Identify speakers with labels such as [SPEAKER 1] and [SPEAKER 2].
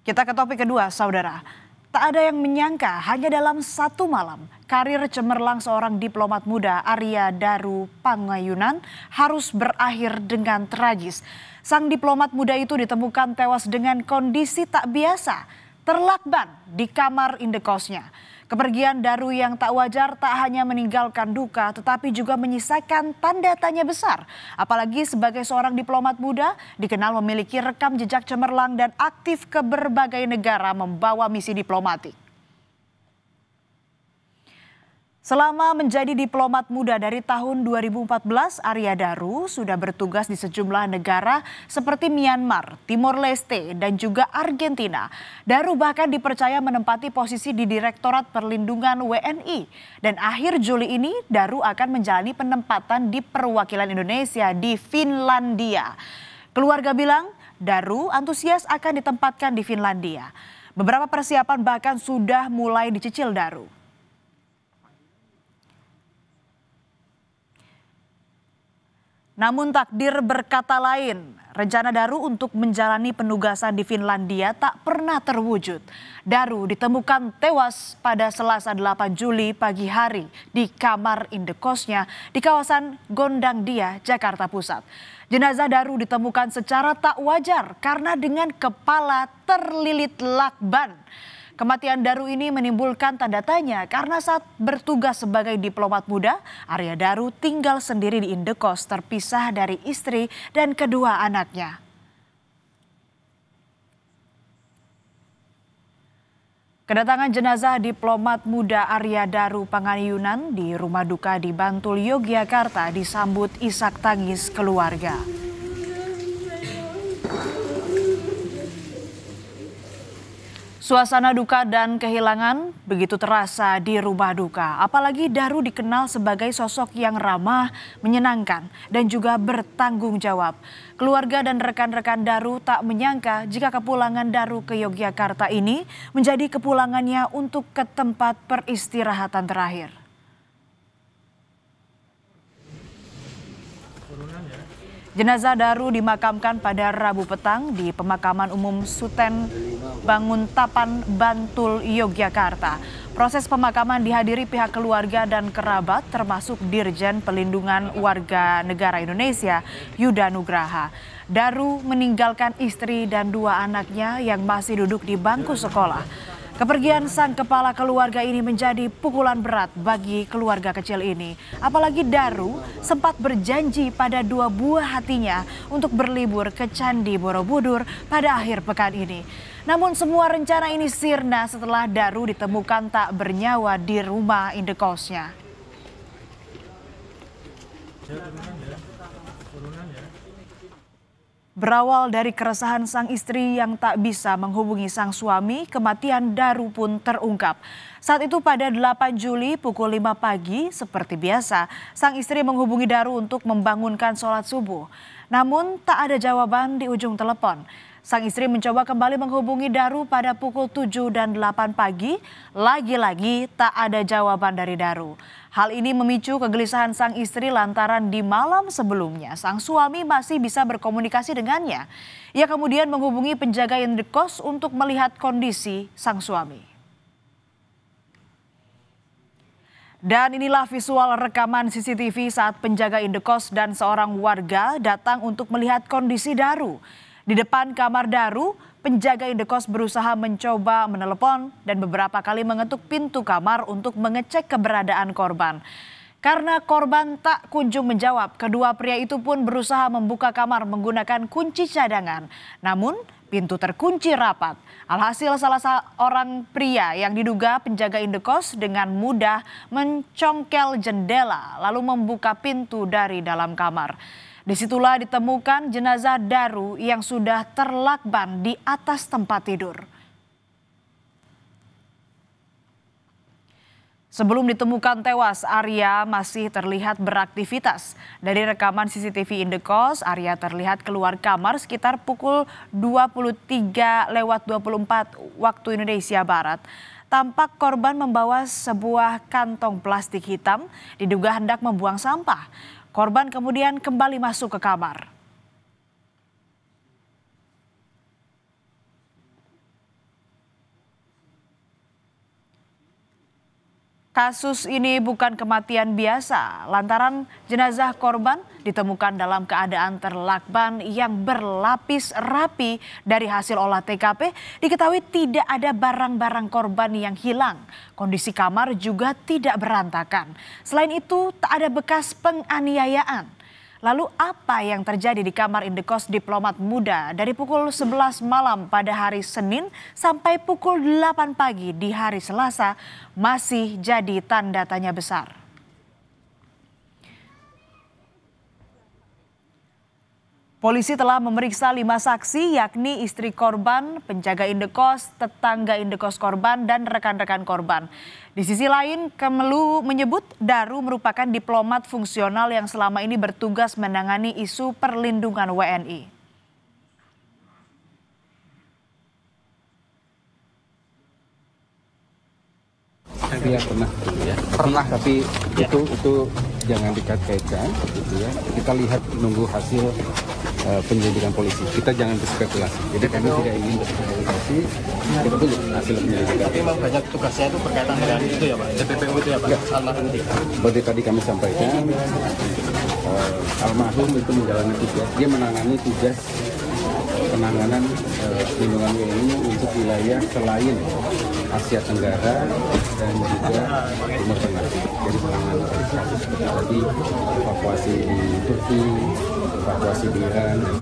[SPEAKER 1] Kita ke topik kedua, saudara. Tak ada yang menyangka hanya dalam satu malam, karir cemerlang seorang diplomat muda Arya Daru Pangayunan harus berakhir dengan tragis. Sang diplomat muda itu ditemukan tewas dengan kondisi tak biasa, terlakban di kamar indekosnya. Kepergian Daru yang tak wajar tak hanya meninggalkan duka tetapi juga menyisakan tanda tanya besar. Apalagi sebagai seorang diplomat muda dikenal memiliki rekam jejak cemerlang dan aktif ke berbagai negara membawa misi diplomatik. Selama menjadi diplomat muda dari tahun 2014, Arya Daru sudah bertugas di sejumlah negara seperti Myanmar, Timor Leste, dan juga Argentina. Daru bahkan dipercaya menempati posisi di Direktorat Perlindungan WNI. Dan akhir Juli ini, Daru akan menjalani penempatan di perwakilan Indonesia di Finlandia. Keluarga bilang, Daru antusias akan ditempatkan di Finlandia. Beberapa persiapan bahkan sudah mulai dicicil Daru. Namun takdir berkata lain, rencana Daru untuk menjalani penugasan di Finlandia tak pernah terwujud. Daru ditemukan tewas pada Selasa 8 Juli pagi hari di kamar indekosnya di kawasan Gondang Dia, Jakarta Pusat. Jenazah Daru ditemukan secara tak wajar karena dengan kepala terlilit lakban. Kematian Daru ini menimbulkan tanda tanya karena saat bertugas sebagai diplomat muda, Arya Daru tinggal sendiri di indekos terpisah dari istri dan kedua anaknya. Kedatangan jenazah diplomat muda Arya Daru Pangayunan di rumah duka di Bantul, Yogyakarta disambut isak tangis keluarga. Suasana duka dan kehilangan begitu terasa di rumah duka. Apalagi Daru dikenal sebagai sosok yang ramah, menyenangkan, dan juga bertanggung jawab. Keluarga dan rekan-rekan Daru tak menyangka jika kepulangan Daru ke Yogyakarta ini menjadi kepulangannya untuk ke tempat peristirahatan terakhir. Jenazah Daru dimakamkan pada Rabu petang di Pemakaman Umum Suten Banguntapan, Bantul, Yogyakarta. Proses pemakaman dihadiri pihak keluarga dan kerabat termasuk Dirjen Pelindungan Warga Negara Indonesia, Yuda Nugraha. Daru meninggalkan istri dan dua anaknya yang masih duduk di bangku sekolah. Kepergian sang kepala keluarga ini menjadi pukulan berat bagi keluarga kecil ini. Apalagi Daru sempat berjanji pada dua buah hatinya untuk berlibur ke Candi Borobudur pada akhir pekan ini. Namun semua rencana ini sirna setelah Daru ditemukan tak bernyawa di rumah indekosnya. Berawal dari keresahan sang istri yang tak bisa menghubungi sang suami, kematian Daru pun terungkap. Saat itu pada 8 Juli pukul 5 pagi, seperti biasa, sang istri menghubungi Daru untuk membangunkan sholat subuh. Namun tak ada jawaban di ujung telepon. Sang istri mencoba kembali menghubungi Daru pada pukul 7 dan 8 pagi, lagi-lagi tak ada jawaban dari Daru. Hal ini memicu kegelisahan sang istri lantaran di malam sebelumnya sang suami masih bisa berkomunikasi dengannya. Ia kemudian menghubungi penjaga indekos untuk melihat kondisi sang suami. Dan inilah visual rekaman CCTV saat penjaga indekos dan seorang warga datang untuk melihat kondisi Daru. Di depan kamar Daru, penjaga indekos berusaha mencoba menelepon dan beberapa kali mengetuk pintu kamar untuk mengecek keberadaan korban. Karena korban tak kunjung menjawab, kedua pria itu pun berusaha membuka kamar menggunakan kunci cadangan. Namun pintu terkunci rapat. Alhasil salah seorang pria yang diduga penjaga indekos dengan mudah mencongkel jendela lalu membuka pintu dari dalam kamar. Disitulah ditemukan jenazah Daru yang sudah terlakban di atas tempat tidur. Sebelum ditemukan tewas, Arya masih terlihat beraktivitas. Dari rekaman CCTV indekos, Arya terlihat keluar kamar sekitar pukul 23:24 waktu Indonesia Barat. Tampak korban membawa sebuah kantong plastik hitam, diduga hendak membuang sampah. Korban kemudian kembali masuk ke kamar. Kasus ini bukan kematian biasa lantaran jenazah korban ditemukan dalam keadaan terlakban yang berlapis rapi. Dari hasil olah TKP diketahui tidak ada barang-barang korban yang hilang. Kondisi kamar juga tidak berantakan. Selain itu tak ada bekas penganiayaan. Lalu apa yang terjadi di kamar indekos diplomat muda dari pukul 11 malam pada hari Senin sampai pukul 8 pagi di hari Selasa masih jadi tanda tanya besar. Polisi telah memeriksa 5 saksi yakni istri korban, penjaga indekos, tetangga indekos korban, dan rekan-rekan korban. Di sisi lain, Kemlu menyebut Daru merupakan diplomat fungsional yang selama ini bertugas menangani isu perlindungan WNI.
[SPEAKER 2] Iya pernah, ya. Pernah, tapi itu jangan dikait-kaitkan, gitu ya. Kita lihat menunggu hasil penyelidikan polisi. Kita jangan berspekulasi. Jadi kami tidak ingin berspekulasi. Kita tunggu hasil penyelidikan.
[SPEAKER 3] Tapi memang banyak tugasnya itu berkaitan dengan itu ya Pak, TPPU itu ya Pak, almarhum itu.
[SPEAKER 2] Seperti tadi kami sampaikan, almarhum itu menjalani tugas. Dia menangani tugas penanganan perlindungan WNI untuk wilayah selain Asia Tenggara dan juga Timur Tengah. Jadi penanganan kasus seperti tadi, evakuasi di Turki, evakuasi di Iran.